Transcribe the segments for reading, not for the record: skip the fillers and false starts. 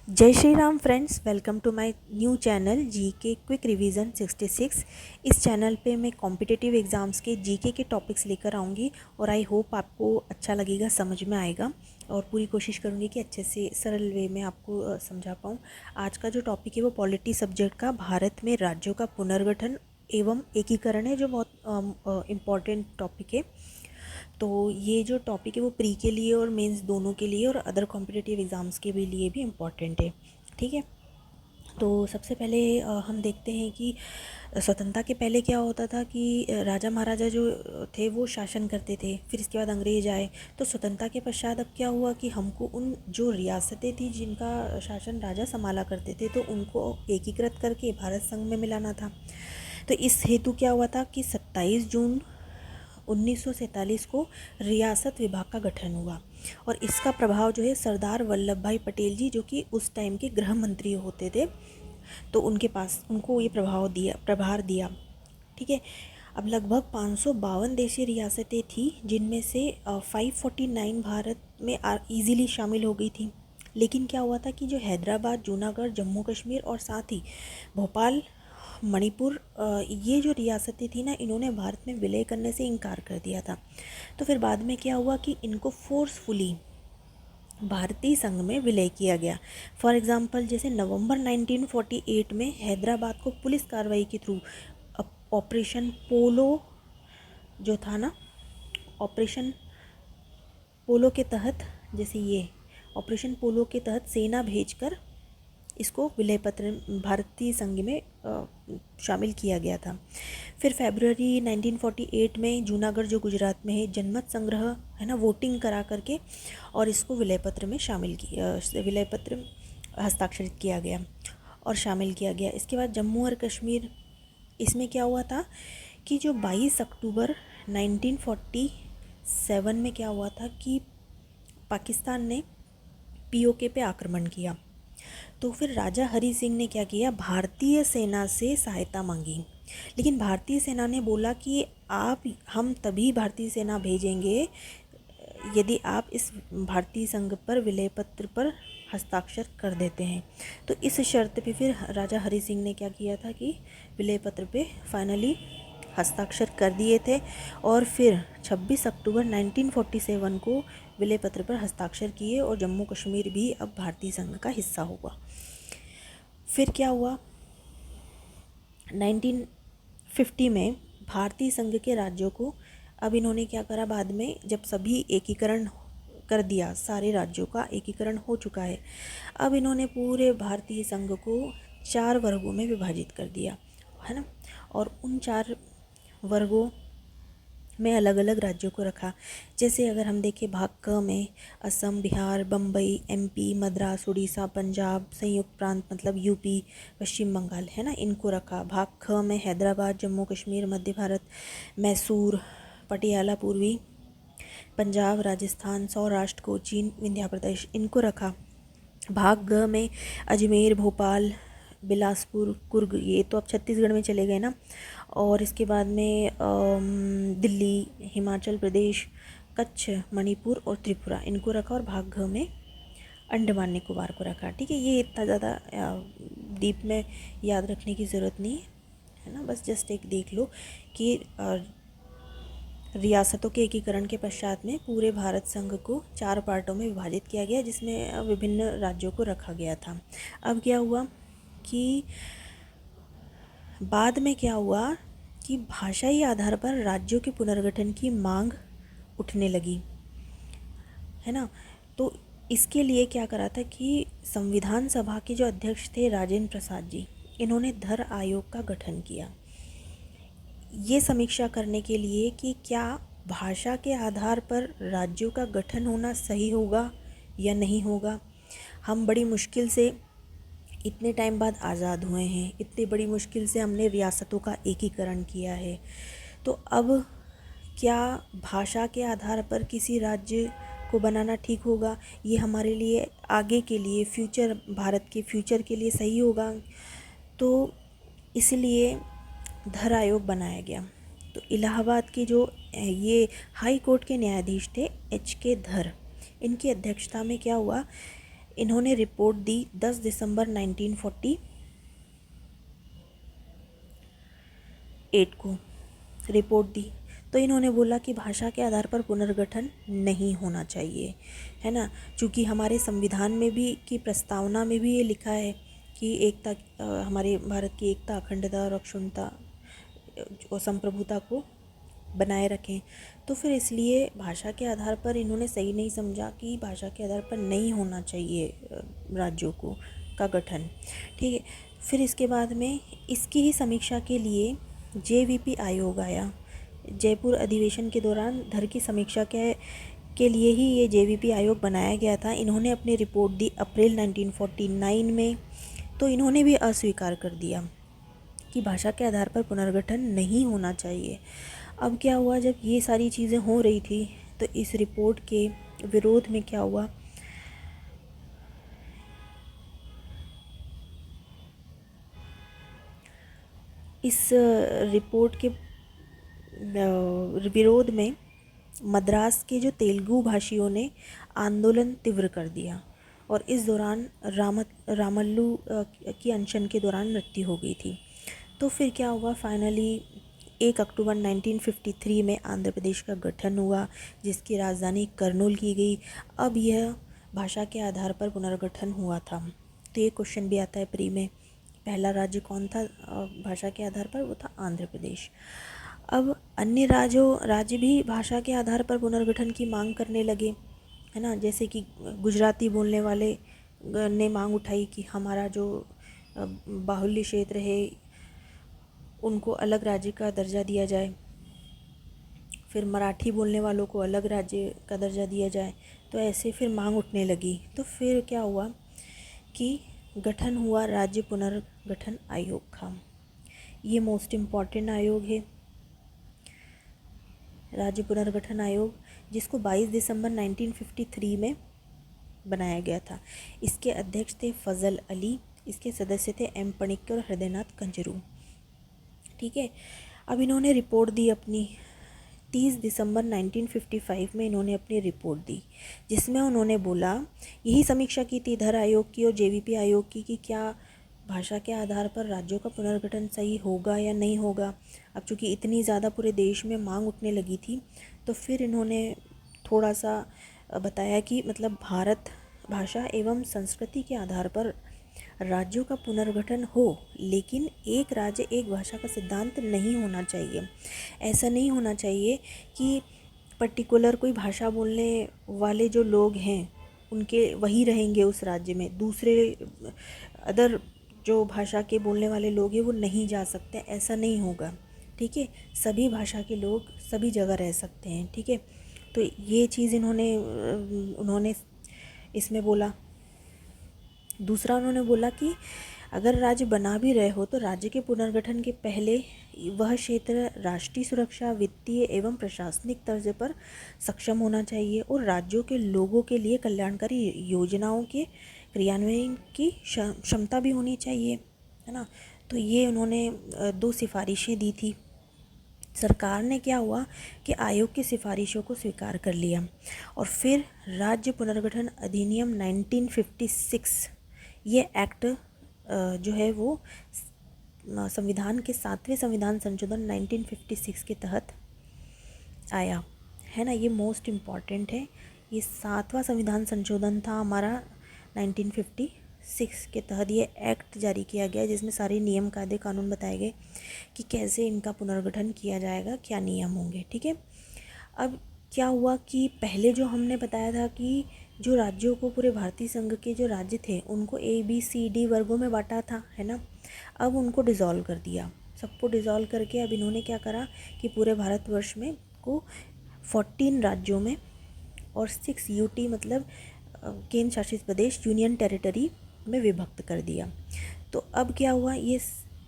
जय Shri Ram friends, welcome to my new channel GK quick revision 66। इस channel पे मैं कॉम्पिटिटिव एग्ज़ाम्स के जीके के टॉपिक्स लेकर आऊँगी और आई होप आपको अच्छा लगेगा, समझ में आएगा और पूरी कोशिश करूँगी कि अच्छे से सरल वे में आपको समझा पाऊँ। आज का जो टॉपिक है वो पॉलिटी सब्जेक्ट का भारत में राज्यों का पुनर्गठन एवं एकीकरण है, जो बहुत इम्पॉर्टेंट टॉपिक है। तो ये जो टॉपिक है वो प्री के लिए और मेंस दोनों के लिए और अदर कॉम्पिटिटिव एग्ज़ाम्स के भी लिए भी इम्पॉर्टेंट है। ठीक है, तो सबसे पहले हम देखते हैं कि स्वतंत्रता के पहले क्या होता था कि राजा महाराजा जो थे वो शासन करते थे, फिर इसके बाद अंग्रेज आए। तो स्वतंत्रता के पश्चात अब क्या हुआ कि हमको उन जो रियासतें थी जिनका शासन राजा संभाला करते थे, तो उनको एकीकृत करके भारत संघ में मिलाना था। तो इस हेतु क्या हुआ था कि 27 जून 1947 को रियासत विभाग का गठन हुआ और इसका प्रभाव जो है सरदार वल्लभ भाई पटेल जी, जो कि उस टाइम के गृह मंत्री होते थे, तो उनको ये प्रभार दिया। ठीक है, अब लगभग 552 देशीय रियासतें थी, जिनमें से 549 भारत में ईज़िली शामिल हो गई थी। लेकिन क्या हुआ था कि जो हैदराबाद, जूनागढ़, जम्मू कश्मीर और साथ ही भोपाल, मणिपुर, ये जो रियासतें थी ना, इन्होंने भारत में विलय करने से इनकार कर दिया था। तो फिर बाद में क्या हुआ कि इनको फोर्सफुली भारतीय संघ में विलय किया गया। फॉर एग्जांपल, जैसे नवंबर 1948 में हैदराबाद को पुलिस कार्रवाई के थ्रू ऑपरेशन पोलो जो था ना, ऑपरेशन पोलो के तहत, जैसे ये ऑपरेशन पोलो के तहत सेना भेजकर इसको विलय पत्र भारतीय संघ में शामिल किया गया था। फिर फरवरी 1948 में जूनागढ़ जो गुजरात में है, जनमत संग्रह है ना, वोटिंग करा करके और इसको विलय पत्र में विलय पत्र हस्ताक्षरित किया गया और शामिल किया गया। इसके बाद जम्मू और कश्मीर, इसमें क्या हुआ था कि जो 22 अक्टूबर 1947 में क्या हुआ था कि पाकिस्तान ने पीओके पे आक्रमण किया। तो फिर राजा हरि सिंह ने क्या किया, भारतीय सेना से सहायता मांगी। लेकिन भारतीय सेना ने बोला कि हम तभी भारतीय सेना भेजेंगे यदि आप इस भारतीय संघ पर विलय पत्र पर हस्ताक्षर कर देते हैं। तो इस शर्त पे फिर राजा हरि सिंह ने क्या किया था कि विलय पत्र पे फाइनली हस्ताक्षर कर दिए थे और फिर 26 अक्टूबर 1947 को विलय पत्र पर हस्ताक्षर किए और जम्मू कश्मीर भी अब भारतीय संघ का हिस्सा हुआ। फिर क्या हुआ, 1950 में भारतीय संघ के राज्यों को अब इन्होंने क्या करा, बाद में जब सभी एकीकरण कर दिया, सारे राज्यों का एकीकरण हो चुका है, अब इन्होंने पूरे भारतीय संघ को 4 वर्गों में विभाजित कर दिया है ना, और उन 4 वर्गों में अलग अलग राज्यों को रखा। जैसे अगर हम देखें, भाग क में असम, बिहार, बम्बई, एमपी, मद्रास, उड़ीसा, पंजाब, संयुक्त प्रांत मतलब यूपी, पश्चिम बंगाल है ना, इनको रखा। भाग ख में हैदराबाद, जम्मू कश्मीर, मध्य भारत, मैसूर, पटियाला, पूर्वी पंजाब, राजस्थान, सौराष्ट्र, कोचीन, विंध्य प्रदेश, इनको रखा। भाग ग में अजमेर, भोपाल, बिलासपुर, कुर्ग, ये तो अब छत्तीसगढ़ में चले गए ना, और इसके बाद में दिल्ली, हिमाचल प्रदेश, कच्छ, मणिपुर और त्रिपुरा, इनको रखा। और भाग घ में अंडमान निकोबार को रखा। ठीक है, ये इतना ज़्यादा डीप में याद रखने की ज़रूरत नहीं है ना, बस जस्ट एक देख लो कि रियासतों के एकीकरण के पश्चात में पूरे भारत संघ को 4 पार्टों में विभाजित किया गया, जिसमें विभिन्न राज्यों को रखा गया था। अब क्या हुआ कि बाद में क्या हुआ कि भाषाई आधार पर राज्यों के पुनर्गठन की मांग उठने लगी है ना। तो इसके लिए क्या करा था कि संविधान सभा के जो अध्यक्ष थे राजेंद्र प्रसाद जी, इन्होंने धर आयोग का गठन किया, ये समीक्षा करने के लिए कि क्या भाषा के आधार पर राज्यों का गठन होना सही होगा या नहीं होगा। हम बड़ी मुश्किल से इतने टाइम बाद आज़ाद हुए हैं, इतनी बड़ी मुश्किल से हमने रियासतों का एकीकरण किया है, तो अब क्या भाषा के आधार पर किसी राज्य को बनाना ठीक होगा, ये हमारे लिए आगे के लिए भारत के फ्यूचर के लिए सही होगा। तो इसलिए धर आयोग बनाया गया। तो इलाहाबाद के जो ये हाई कोर्ट के न्यायाधीश थे, एच के धर, इनकी अध्यक्षता में क्या हुआ, इन्होंने रिपोर्ट दी 10 दिसंबर 1948 को रिपोर्ट दी। तो इन्होंने बोला कि भाषा के आधार पर पुनर्गठन नहीं होना चाहिए, है ना। चूँकि हमारे संविधान में भी की प्रस्तावना में भी ये लिखा है कि एकता, हमारे भारत की एकता, अखंडता और अक्षुण्णता और संप्रभुता को बनाए रखें। तो फिर इसलिए भाषा के आधार पर इन्होंने सही नहीं समझा कि भाषा के आधार पर नहीं होना चाहिए राज्यों को का गठन, ठीक है। फिर इसके बाद में इसकी ही समीक्षा के लिए जेवीपी आयोग आया। जयपुर अधिवेशन के दौरान धर की समीक्षा के लिए ही ये जेवीपी आयोग बनाया गया था। इन्होंने अपनी रिपोर्ट दी अप्रैल 1949 में। तो इन्होंने भी अस्वीकार कर दिया कि भाषा के आधार पर पुनर्गठन नहीं होना चाहिए। अब क्या हुआ, जब ये सारी चीज़ें हो रही थी तो इस रिपोर्ट के विरोध में क्या हुआ, इस रिपोर्ट के विरोध में मद्रास के जो तेलुगु भाषियों ने आंदोलन तीव्र कर दिया और इस दौरान रामल्लू की अनशन के दौरान मृत्यु हो गई थी। तो फिर क्या हुआ, फाइनली 1 अक्टूबर 1953 में आंध्र प्रदेश का गठन हुआ, जिसकी राजधानी करनूल की गई। अब यह भाषा के आधार पर पुनर्गठन हुआ था। तो ये क्वेश्चन भी आता है प्री में, पहला राज्य कौन था भाषा के आधार पर, वो था आंध्र प्रदेश। अब अन्य राज्य भी भाषा के आधार पर पुनर्गठन की मांग करने लगे, है ना। जैसे कि गुजराती बोलने वाले ने मांग उठाई कि हमारा जो बाहुल्य क्षेत्र है उनको अलग राज्य का दर्जा दिया जाए। फिर मराठी बोलने वालों को अलग राज्य का दर्जा दिया जाए। तो ऐसे फिर मांग उठने लगी। तो फिर क्या हुआ कि गठन हुआ राज्य पुनर्गठन आयोग का। ये मोस्ट इम्पॉर्टेंट आयोग है, राज्य पुनर्गठन आयोग, जिसको 22 दिसंबर 1953 में बनाया गया था। इसके अध्यक्ष थे फजल अली, इसके सदस्य थे एम पणिक्कर और हृदयनाथ कंजरू, ठीक है। अब इन्होंने रिपोर्ट दी अपनी 30 दिसंबर 1955 में इन्होंने अपनी रिपोर्ट दी, जिसमें उन्होंने बोला, यही समीक्षा की थी धर आयोग की और जेवीपी आयोग की, कि क्या भाषा के आधार पर राज्यों का पुनर्गठन सही होगा या नहीं होगा। अब चूँकि इतनी ज़्यादा पूरे देश में मांग उठने लगी थी, तो फिर इन्होंने थोड़ा सा बताया कि मतलब भारत भाषा एवं संस्कृति के आधार पर राज्यों का पुनर्गठन हो, लेकिन एक राज्य एक भाषा का सिद्धांत नहीं होना चाहिए। ऐसा नहीं होना चाहिए कि पर्टिकुलर कोई भाषा बोलने वाले जो लोग हैं उनके वही रहेंगे उस राज्य में, दूसरे अदर जो भाषा के बोलने वाले लोग हैं वो नहीं जा सकते, ऐसा नहीं होगा, ठीक है। सभी भाषा के लोग सभी जगह रह सकते हैं, ठीक है। तो ये चीज़ उन्होंने इसमें बोला। दूसरा उन्होंने बोला कि अगर राज्य बना भी रहे हो तो राज्य के पुनर्गठन के पहले वह क्षेत्र राष्ट्रीय सुरक्षा, वित्तीय एवं प्रशासनिक तर्ज पर सक्षम होना चाहिए और राज्यों के लोगों के लिए कल्याणकारी योजनाओं के क्रियान्वयन की क्षमता भी होनी चाहिए, है ना। तो ये उन्होंने 2 सिफारिशें दी थी। सरकार ने क्या हुआ कि आयोग की सिफारिशों को स्वीकार कर लिया और फिर राज्य पुनर्गठन अधिनियम 1956, ये एक्ट जो है वो संविधान के 7वें संविधान संशोधन 1956 के तहत आया, है ना। ये मोस्ट इम्पॉर्टेंट है। ये 7वां संविधान संशोधन था हमारा 1956 के तहत ये एक्ट जारी किया गया, जिसमें सारे नियम कायदे कानून बताए गए कि कैसे इनका पुनर्गठन किया जाएगा, क्या नियम होंगे, ठीक है। अब क्या हुआ कि पहले जो हमने बताया था कि जो राज्यों को, पूरे भारतीय संघ के जो राज्य थे उनको ABCD वर्गों में बांटा था, है ना। अब उनको डिज़ोल्व कर दिया, सबको डिज़ोल्व करके अब इन्होंने क्या करा कि पूरे भारतवर्ष में को 14 राज्यों में और 6 UT मतलब केंद्र शासित प्रदेश, यूनियन टेरिटरी में विभक्त कर दिया। तो अब क्या हुआ, ये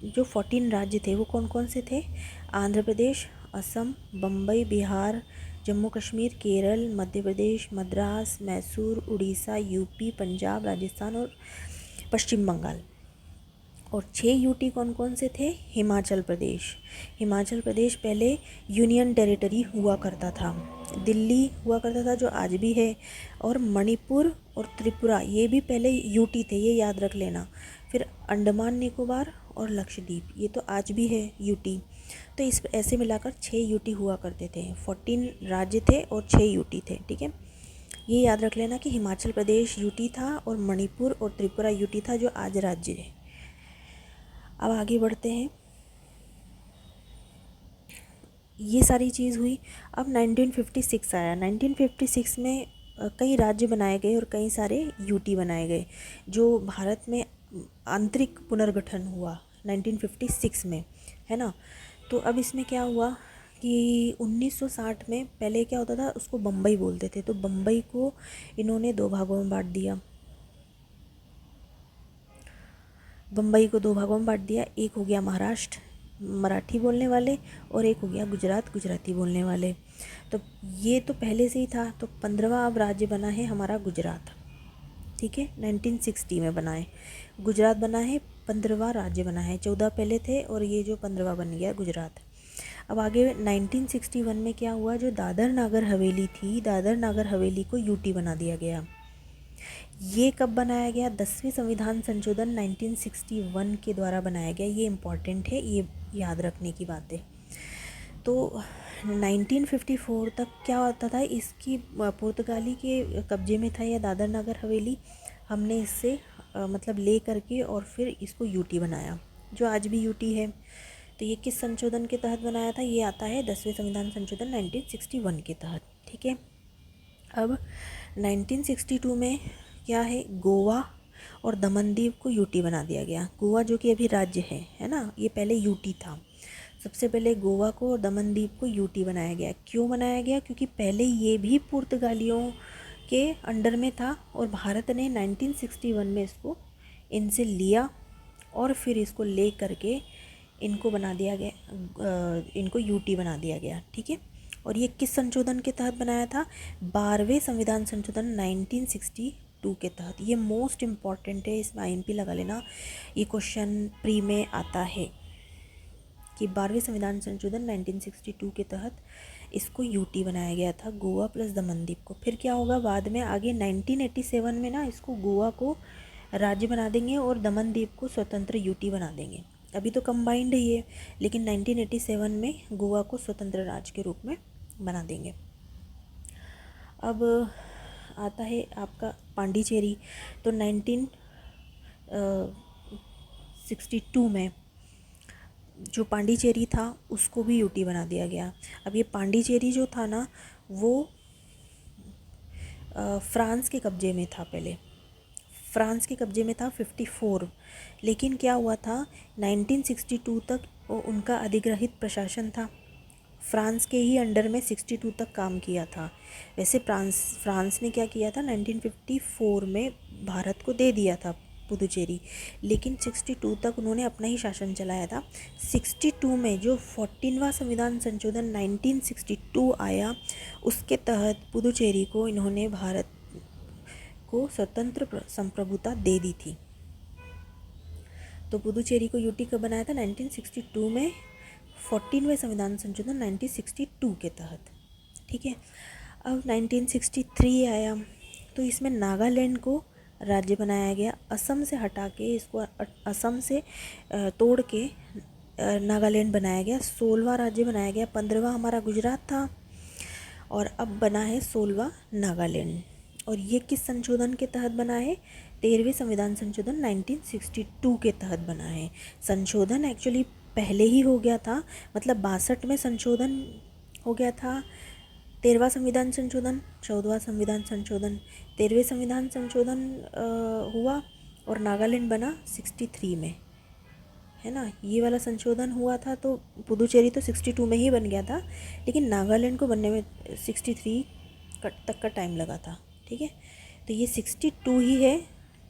जो 14 राज्य थे वो कौन कौन से थे, आंध्र प्रदेश, असम, बम्बई, बिहार, जम्मू कश्मीर, केरल, मध्य प्रदेश, मद्रास, मैसूर, उड़ीसा, UP, पंजाब, राजस्थान और पश्चिम बंगाल। और 6 UT कौन कौन से थे, हिमाचल प्रदेश। हिमाचल प्रदेश पहले यूनियन टेरिटरी हुआ करता था, दिल्ली हुआ करता था जो आज भी है, और मणिपुर और त्रिपुरा ये भी पहले यूटी थे, ये याद रख लेना। फिर अंडमान निकोबार और लक्षद्वीप ये तो आज भी है यूटी। तो इस ऐसे मिलाकर 6 यूटी हुआ करते थे, 14 राज्य थे और 6 यूटी थे, ठीक है। ये याद रख लेना कि हिमाचल प्रदेश यूटी था और मणिपुर और त्रिपुरा यूटी था जो आज राज्य है। अब आगे बढ़ते हैं। ये सारी चीज़ हुई। अब 1956 आया। 1956 में कई राज्य बनाए गए और कई सारे यूटी बनाए गए, जो भारत में आंतरिक पुनर्गठन हुआ 1956 में, है ना। तो अब इसमें क्या हुआ कि 1960 में पहले क्या होता था, उसको बम्बई बोलते थे, तो बम्बई को इन्होंने 2 भागों में बांट दिया। बम्बई को 2 भागों में बांट दिया। एक हो गया महाराष्ट्र मराठी बोलने वाले, और एक हो गया गुजरात गुजराती बोलने वाले। तो ये तो पहले से ही था। तो 15वां अब राज्य बना है हमारा गुजरात, ठीक है। 1960 में बना है गुजरात, बना है 15वां राज्य बना है। 14 पहले थे और ये जो 15वां बन गया गुजरात। अब आगे 1961 में क्या हुआ, जो दादर नागर हवेली थी, दादर नागर हवेली को यूटी बना दिया गया। ये कब बनाया गया, 10वें संविधान संशोधन 1961 के द्वारा बनाया गया। ये इम्पॉर्टेंट है, ये याद रखने की बात है। तो 1954 तक क्या होता था, इसकी पुर्तगाली के कब्जे में था यह दादर नगर हवेली। हमने इससे मतलब ले करके और फिर इसको यूटी बनाया, जो आज भी यूटी है। तो ये किस संशोधन के तहत बनाया था, ये आता है 10वें संविधान संशोधन 1961 के तहत, ठीक है। अब 1962 में क्या है, गोवा और दमनदीव को यूटी बना दिया गया। गोवा जो कि अभी राज्य है ना, ये पहले यूटी था। सबसे पहले गोवा को और दमनदीव को यूटी बनाया गया। क्यों बनाया गया, क्योंकि पहले ये भी पुर्तगालियों के अंडर में था और भारत ने 1961 में इसको इनसे लिया और फिर इसको ले करके इनको बना दिया गया, इनको यूटी बना दिया गया, ठीक है। और ये किस संशोधन के तहत बनाया था, 12वें संविधान संशोधन 1962 के तहत। ये मोस्ट इम्पॉर्टेंट है, इसमें INP लगा लेना। ये क्वेश्चन प्री में आता है कि 12वें संविधान संशोधन 1962 के तहत इसको यूटी बनाया गया था, गोवा प्लस दमनदीव को। फिर क्या होगा बाद में आगे 1987 में ना, इसको गोवा को राज्य बना देंगे और दमनदीव को स्वतंत्र यूटी बना देंगे। अभी तो कंबाइंड है ये, लेकिन 1987 में गोवा को स्वतंत्र राज्य के रूप में बना देंगे। अब आता है आपका पांडिचेरी। तो 1962 में जो पांडिचेरी था उसको भी यूटी बना दिया गया। अब ये पांडिचेरी जो था ना, वो फ्रांस के कब्जे में था, पहले फ्रांस के कब्जे में था 54। लेकिन क्या हुआ था, 1962 तक उनका अधिग्रहित प्रशासन था, फ्रांस के ही अंडर में 62 तक काम किया था। वैसे फ्रांस ने क्या किया था, 1954 में भारत को दे दिया था पुदुचेरी, लेकिन 62 तक उन्होंने अपना ही शासन चलाया था। 62 में जो 14वां संविधान संशोधन 1962 आया, उसके तहत पुदुचेरी को इन्होंने भारत को स्वतंत्र संप्रभुता दे दी थी। तो पुदुचेरी को यूटी कब बनाया था, 1962 में, 14वें संविधान संशोधन 1962 के तहत, ठीक है। अब 1963 आया, तो इसमें नागालैंड को राज्य बनाया गया। असम से हटा के इसको, असम से तोड़ के नागालैंड बनाया गया। 16वां राज्य बनाया गया। 15वां हमारा गुजरात था और अब बना है 16वां नागालैंड। और ये किस संशोधन के तहत बना है, 13वें संविधान संशोधन 1962 के तहत बना है। संशोधन एक्चुअली पहले ही हो गया था, मतलब 62 में संशोधन हो गया था, 13वां संविधान संशोधन, 14वां संविधान संशोधन, 13वें संविधान संशोधन हुआ और नागालैंड बना 63 में, है ना। ये वाला संशोधन हुआ था, तो पुदुचेरी तो 62 में ही बन गया था, लेकिन नागालैंड को बनने में 63 तक का टाइम लगा था, ठीक है। तो ये 62 ही है।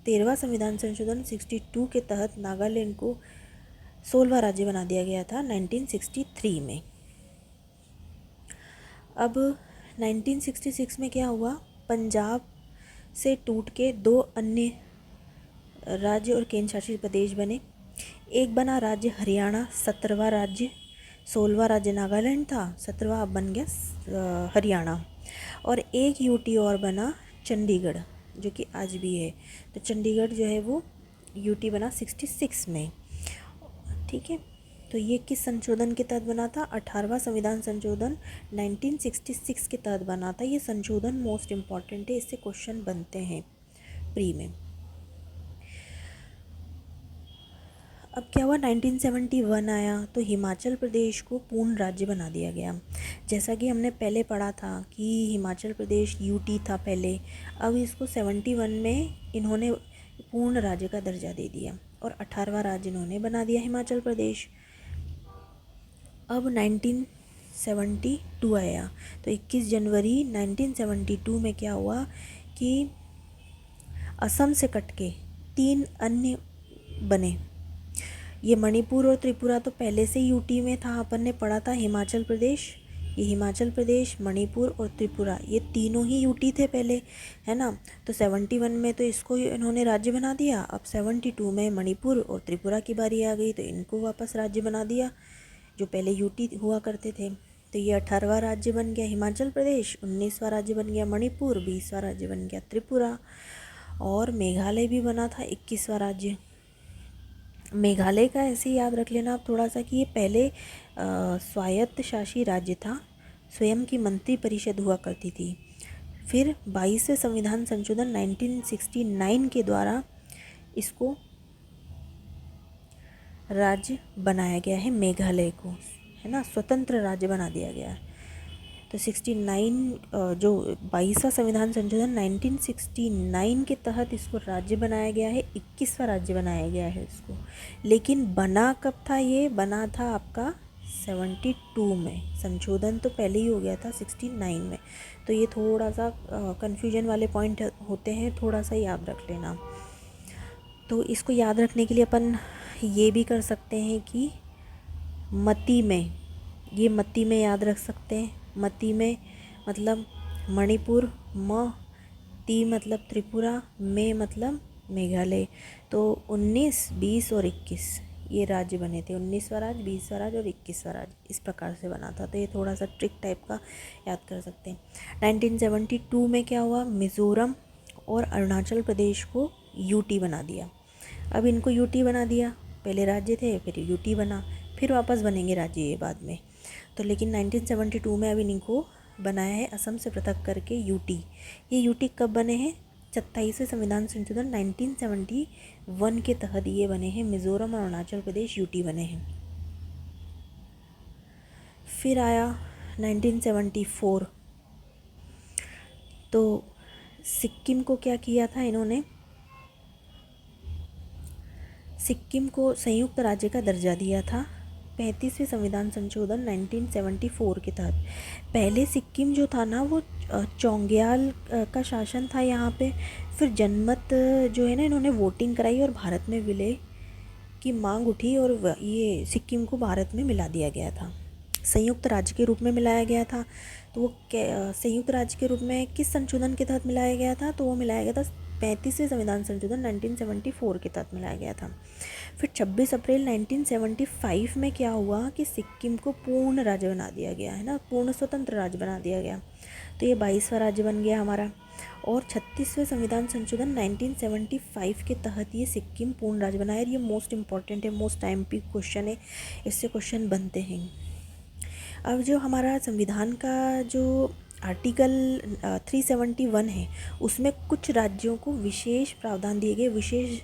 13वां संविधान संशोधन 62 के तहत नागालैंड को 16वां राज्य बना दिया गया था 1963 में। अब 1966 में क्या हुआ, पंजाब से टूट के 2 अन्य राज्य और केंद्र शासित प्रदेश बने। एक बना राज्य हरियाणा, 17वां राज्य, 16वां राज्य नागालैंड था, 17वां अब बन गया हरियाणा। और एक यूटी और बना चंडीगढ़, जो कि आज भी है। तो चंडीगढ़ जो है वो यूटी बना 66 में, ठीक है। तो ये किस संशोधन के तहत बना था? 18वां संविधान संशोधन 1966 के तहत बना था। ये संशोधन मोस्ट इम्पॉर्टेंट है, इससे क्वेश्चन बनते हैं प्री में। अब क्या हुआ, 1971 आया तो हिमाचल प्रदेश को पूर्ण राज्य बना दिया गया। जैसा कि हमने पहले पढ़ा था कि हिमाचल प्रदेश यूटी था पहले, अब इसको 71 में इन्होंने पूर्ण राज्य का दर्जा दे दिया और 18वां राज्य इन्होंने बना दिया हिमाचल प्रदेश। अब 1972 आया तो 21 जनवरी 1972 में क्या हुआ कि असम से कट के 3 अन्य बने। ये मणिपुर और त्रिपुरा तो पहले से यूटी में था, अपन ने पढ़ा था। हिमाचल प्रदेश, ये हिमाचल प्रदेश, मणिपुर और त्रिपुरा ये तीनों ही यूटी थे पहले, है ना। तो 71 में तो इसको इन्होंने राज्य बना दिया। अब 72 में मणिपुर और त्रिपुरा की बारी आ गई तो इनको वापस राज्य बना दिया, जो पहले यूटी हुआ करते थे। तो ये 18वां राज्य बन गया हिमाचल प्रदेश, 19वां राज्य बन गया मणिपुर, 20वां राज्य बन गया त्रिपुरा, और मेघालय भी बना था 21वां राज्य। मेघालय का ऐसे याद रख लेना आप थोड़ा सा कि ये पहले स्वायत्त शासी राज्य था, स्वयं की मंत्री परिषद हुआ करती थी। फिर 22वें संविधान संशोधन 1969 के द्वारा इसको राज्य बनाया गया है, मेघालय को, है ना, स्वतंत्र राज्य बना दिया गया है। तो 69 जो 22वां संविधान संशोधन 1969 के तहत इसको राज्य बनाया गया है, 21वां राज्य बनाया गया है इसको। लेकिन बना कब था? ये बना था आपका 72 में, संशोधन तो पहले ही हो गया था 69 में। तो ये थोड़ा सा कन्फ्यूजन वाले पॉइंट होते हैं, थोड़ा सा याद रख लेना। तो इसको याद रखने के लिए अपन ये भी कर सकते हैं कि मती में, ये मती में याद रख सकते हैं। मती में मतलब मणिपुर, म ती मतलब त्रिपुरा, में मतलब मेघालय। तो 19, 20 और 21 ये राज्य बने थे। 19वां राज्य, 20वां राज्य और 21वां राज्य, इस प्रकार से बना था। तो ये थोड़ा सा ट्रिक टाइप का याद कर सकते हैं। 1972 में क्या हुआ, मिज़ोरम और अरुणाचल प्रदेश को यूटी बना दिया। अब इनको यूटी बना दिया, पहले राज्य थे फिर यूटी बना, फिर वापस बनेंगे राज्य ये बाद में। तो लेकिन 1972 में अब इनको बनाया है असम से पृथक करके यूटी। ये यूटी कब बने हैं? 27वें संविधान संशोधन 1971 के तहत ये बने हैं, मिज़ोरम और अरुणाचल प्रदेश यूटी बने हैं। फिर आया 1974, तो सिक्किम को क्या किया था इन्होंने? सिक्किम को संयुक्त राज्य का दर्जा दिया था 35वें संविधान संशोधन 1974 के तहत। पहले सिक्किम जो था ना वो चोंग्याल का शासन था यहाँ पे। फिर जनमत जो है ना, इन्होंने वोटिंग कराई और भारत में विलय की मांग उठी और ये सिक्किम को भारत में मिला दिया गया था, संयुक्त राज्य के रूप में मिलाया गया था। तो वो संयुक्त राज्य के रूप में किस संशोधन के तहत मिलाया गया था? तो वो मिलाया गया था 35वें संविधान संशोधन 1974 के तहत मिलाया गया था। फिर 26 अप्रैल 1975 में क्या हुआ कि सिक्किम को पूर्ण राज्य बना दिया गया, है ना, पूर्ण स्वतंत्र राज्य बना दिया गया। तो ये 22वां राज्य बन गया हमारा। और 36वें संविधान संशोधन 1975 के तहत ये सिक्किम पूर्ण राज्य बना है। ये मोस्ट इम्पॉर्टेंट है, मोस्ट टाइम पे क्वेश्चन है, इससे क्वेश्चन बनते हैं। अब जो हमारा संविधान का जो आर्टिकल 371 है, उसमें कुछ राज्यों को विशेष प्रावधान दिए गए, विशेष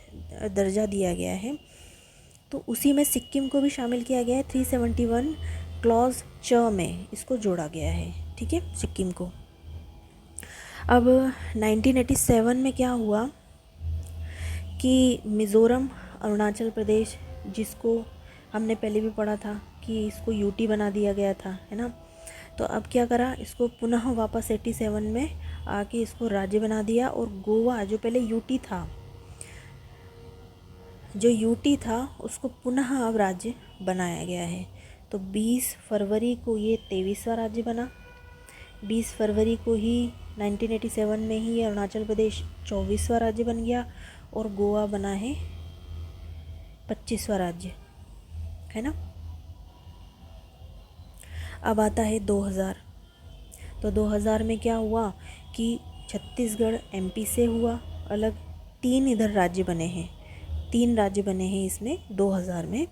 दर्जा दिया गया है। तो उसी में सिक्किम को भी शामिल किया गया है। 371 क्लॉज च में इसको जोड़ा गया है, ठीक है, सिक्किम को। अब 1987 में क्या हुआ कि मिज़ोरम, अरुणाचल प्रदेश, जिसको हमने पहले भी पढ़ा था कि इसको यूटी बना दिया गया था, है ना। तो अब क्या करा, इसको पुनः वापस 87 में आके इसको राज्य बना दिया। और गोवा जो पहले यूटी था, जो यूटी था उसको पुनः अब राज्य बनाया गया है। तो 20 फरवरी को ये 23वां राज्य बना। 20 फरवरी को ही 1987 में ही अरुणाचल प्रदेश 24वां राज्य बन गया और गोवा बना है 25वां राज्य, है ना। अब आता है 2000। तो 2000 में क्या हुआ कि छत्तीसगढ़ एमपी से हुआ अलग, 3 इधर राज्य बने हैं, 3 राज्य बने हैं इसमें 2000 में,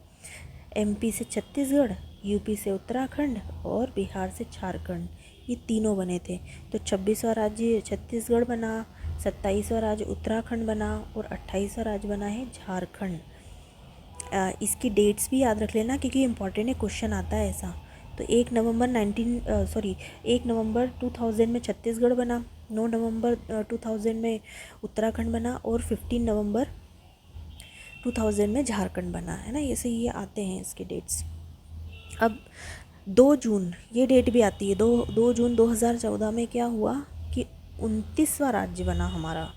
एमपी से छत्तीसगढ़, यूपी से उत्तराखंड और बिहार से झारखंड, ये तीनों बने थे। तो 26वां राज्य छत्तीसगढ़ बना, 27वां राज्य उत्तराखंड बना और 28वां राज्य बना है झारखंड। इसकी डेट्स भी याद रख लेना क्योंकि इम्पॉर्टेंट है, क्वेश्चन आता है ऐसा। तो 1 नवंबर 2000 में छत्तीसगढ़ बना, 9 नवंबर 2000 में उत्तराखंड बना और 15 नवंबर 2000 में झारखंड बना, है ना। ऐसे ये आते हैं इसके डेट्स। अब 2 जून ये डेट भी आती है, 2 जून 2014 में क्या हुआ कि 29वां राज्य बना हमारा,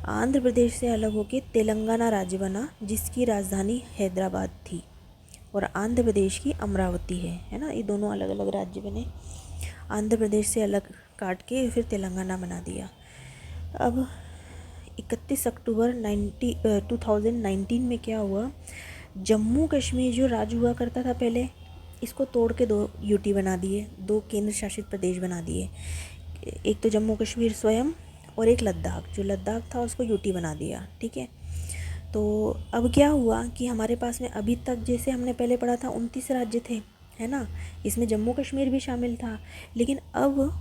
आंध्र प्रदेश से अलग होकर तेलंगाना राज्य बना, जिसकी राजधानी हैदराबाद थी और आंध्र प्रदेश की अमरावती है ना। ये दोनों अलग अलग राज्य बने, आंध्र प्रदेश से अलग काट के फिर तेलंगाना बना दिया। अब 31 अक्टूबर 2019 में क्या हुआ, जम्मू कश्मीर जो राज्य हुआ करता था पहले, इसको तोड़ के 2 यूटी बना दिए, 2 केंद्र शासित प्रदेश बना दिए। एक तो जम्मू कश्मीर स्वयं और एक लद्दाख, जो लद्दाख था उसको यूटी बना दिया, ठीक है। तो अब क्या हुआ कि हमारे पास में अभी तक जैसे हमने पहले पढ़ा था 29 राज्य थे, है ना, इसमें जम्मू कश्मीर भी शामिल था। लेकिन अब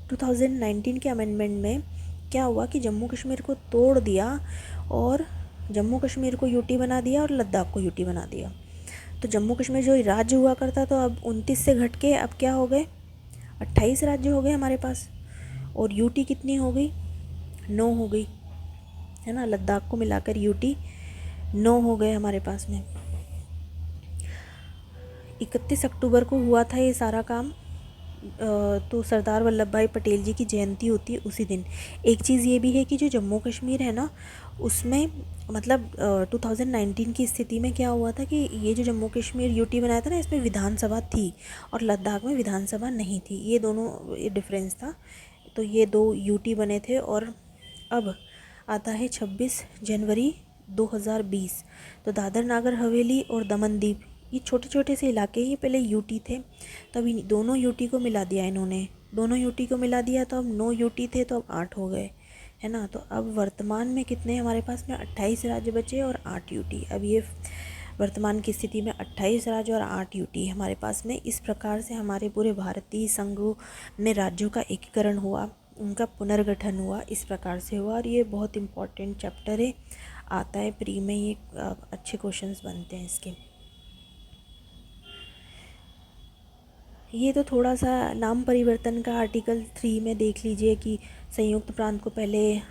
2019 के अमेंडमेंट में क्या हुआ कि जम्मू कश्मीर को तोड़ दिया और जम्मू कश्मीर को यूटी बना दिया और लद्दाख को यूटी बना दिया। तो जम्मू कश्मीर जो राज्य हुआ करता तो अब 29 से घट के अब क्या हो गए, 28 राज्य हो गए हमारे पास, और यूटी कितनी हो गई, 9 हो गई, है ना। लद्दाख को मिलाकर यूटी 9 हो गए हमारे पास में। 31 अक्टूबर को हुआ था ये सारा काम। तो सरदार वल्लभ भाई पटेल जी की जयंती होती है उसी दिन। एक चीज़ ये भी है कि जो जम्मू कश्मीर है ना, उसमें मतलब 2019 की स्थिति में क्या हुआ था कि ये जो जम्मू कश्मीर यूटी बनाया था ना, इसमें विधानसभा थी और लद्दाख में विधानसभा नहीं थी, ये दोनों ये डिफरेंस था। तो ये 2 यूटी बने थे। और अब आता है 26 जनवरी 2020। तो दादर नागर हवेली और दमन दीव, ये छोटे छोटे से इलाके, ये पहले यूटी थे, तब इन दोनों यूटी को मिला दिया इन्होंने, दोनों यूटी को मिला दिया तो अब 9 यूटी थे तो अब 8 हो गए, है ना। तो अब वर्तमान में कितने हमारे पास में 28 राज्य बचे और 8 यूटी। अब ये वर्तमान की स्थिति में 28 राज्य और 8 यूटी हमारे पास में। इस प्रकार से हमारे पूरे भारतीय संघ में राज्यों का एकीकरण हुआ, उनका पुनर्गठन हुआ, इस प्रकार से हुआ। और ये बहुत इम्पॉर्टेंट चैप्टर है, आता है प्री में, ये अच्छे क्वेश्चंस बनते हैं इसके। ये तो थोड़ा सा नाम परिवर्तन का आर्टिकल 3 में देख लीजिए कि संयुक्त प्रांत को पहले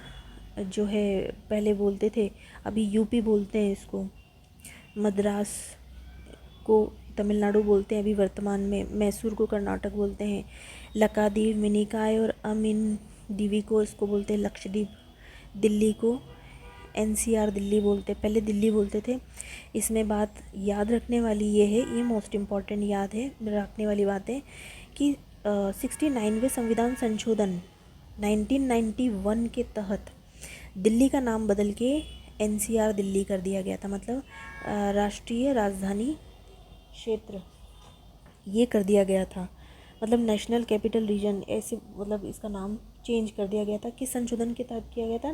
जो है पहले बोलते थे, अभी यूपी बोलते हैं इसको, मद्रास को तमिलनाडु बोलते हैं अभी वर्तमान में, मैसूर को कर्नाटक बोलते हैं, लक्षद्वीप मिनिकॉय और अमीन दीवी को इसको बोलते हैं लक्षद्वीप, दिल्ली को एनसीआर दिल्ली बोलते, पहले दिल्ली बोलते थे। इसमें बात याद रखने वाली ये है, ये मोस्ट इम्पॉर्टेंट याद है रखने वाली बात है कि 69वें संविधान संशोधन 1991 के तहत दिल्ली का नाम बदल के एनसीआर दिल्ली कर दिया गया था, मतलब राष्ट्रीय राजधानी क्षेत्र ये कर दिया गया था, मतलब नेशनल कैपिटल रीजन, ऐसे मतलब इसका नाम चेंज कर दिया गया था। किस संशोधन के तहत किया गया था,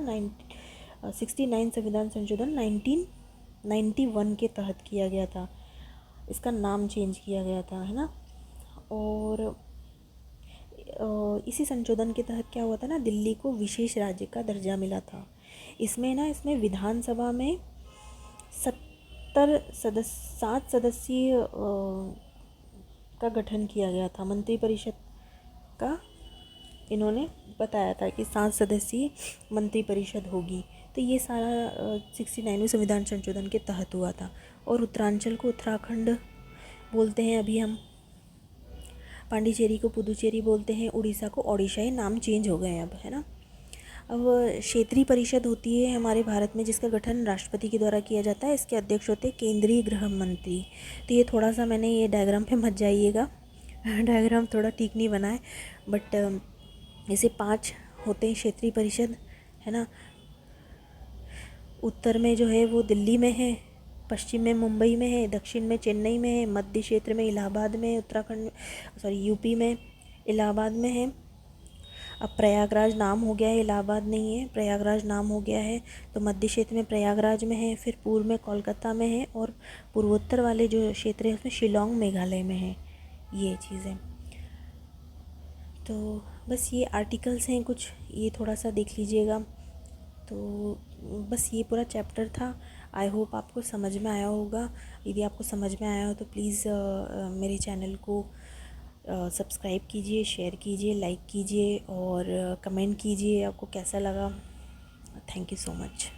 69 संविधान संशोधन 1991 के तहत किया गया था, इसका नाम चेंज किया गया था, है ना। और इसी संशोधन के तहत क्या हुआ था ना, दिल्ली को विशेष राज्य का दर्जा मिला था। इसमें विधानसभा में 7 सदस्यीय का गठन किया गया था, मंत्रिपरिषद का इन्होंने बताया था कि 7 सदस्यीय मंत्रिपरिषद होगी। तो ये सारा 69वें संविधान संशोधन के तहत हुआ था। और उत्तरांचल को उत्तराखंड बोलते हैं अभी हम, पांडिचेरी को पुदुचेरी बोलते हैं, उड़ीसा को ओडिशा, ये नाम चेंज हो गए हैं अब, है ना। अब क्षेत्रीय परिषद होती है हमारे भारत में जिसका गठन राष्ट्रपति के द्वारा किया जाता है, इसके अध्यक्ष होते हैं केंद्रीय गृह मंत्री। तो ये थोड़ा सा मैंने ये डायग्राम पे मत जाइएगा, डायग्राम थोड़ा ठीक नहीं बना है, बट इसे 5 होते हैं क्षेत्रीय परिषद, है ना। उत्तर में जो है वो दिल्ली में है, पश्चिम में मुंबई में है, दक्षिण में चेन्नई में है, मध्य क्षेत्र में इलाहाबाद में, उत्तराखंड यूपी में, इलाहाबाद में है। अब प्रयागराज नाम हो गया है, इलाहाबाद नहीं है, प्रयागराज नाम हो गया है। तो मध्य क्षेत्र में प्रयागराज में है, फिर पूर्व में कोलकाता में है, और पूर्वोत्तर वाले जो क्षेत्र हैं उसमें शिलोंग मेघालय में है। ये चीज़ें तो बस ये आर्टिकल्स हैं कुछ, ये थोड़ा सा देख लीजिएगा। तो बस ये पूरा चैप्टर था। आई होप आपको समझ में आया होगा। यदि आपको समझ में आया हो तो प्लीज़ मेरे चैनल को सब्सक्राइब कीजिए, शेयर कीजिए, लाइक कीजिए और कमेंट कीजिए आपको कैसा लगा। Thank you so much.